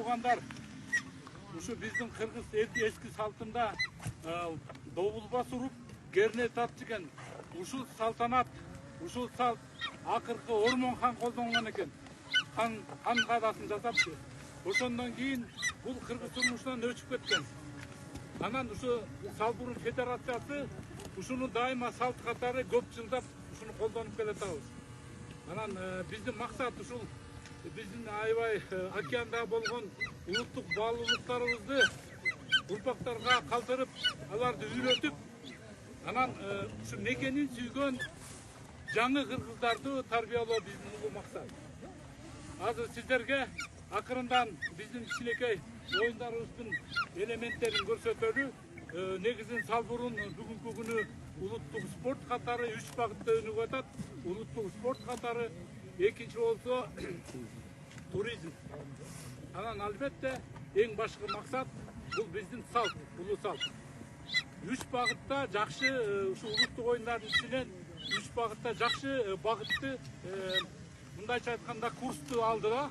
туугандар, ушу биздин кыргыз эски салтында добулбас уруп керне тартчу экен. Ушул салтанат, ушул салт акыркы Ормон хан колдонгон экен. Хан каадасын жасапчы. Ошондон кийин бул кыргыз турмушунан өчүп кеткен. Анан ушу Салбурун федерациясы ушуну дайыма салт катары көп жылдап ушуну колдонуп келатабыз. Анан биздин максат ушул биздин аябай океанда болгон улуттук баалуулуктарыбызды урпактарга калтырып, аларды үйрөтүп, анан ушу мекенин сүйгөн жаңы кыргыздарды тарбиялоо биздин улуу максат. Азыр сиздерге акырындан биздин кичинекей оюндарыбыздын элементтерин көрсөтөлү. Негизин Салбурун бүгүнкү күнү улуттук спорт катары 3 багытта өнүгүп атат. Улуттук спорт катары, экинчи болсо туризм. Анан албетте эң башкы максат бул биздин салт, улуу салт. 3 багытта жакшы ушу улуттук оюндардын ичинен 3 багытта жакшы багытты, мындайча айтканда курсту алды да.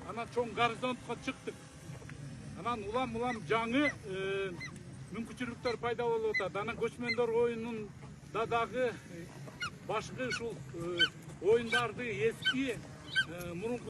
Анан чоң горизонтко чыктык. Анан улам жаңы мүмкүнчүлүктөр пайда болуп атат. Анан көчмөндөр оюнунда дагы башкы ушул оюндарды эски мурунку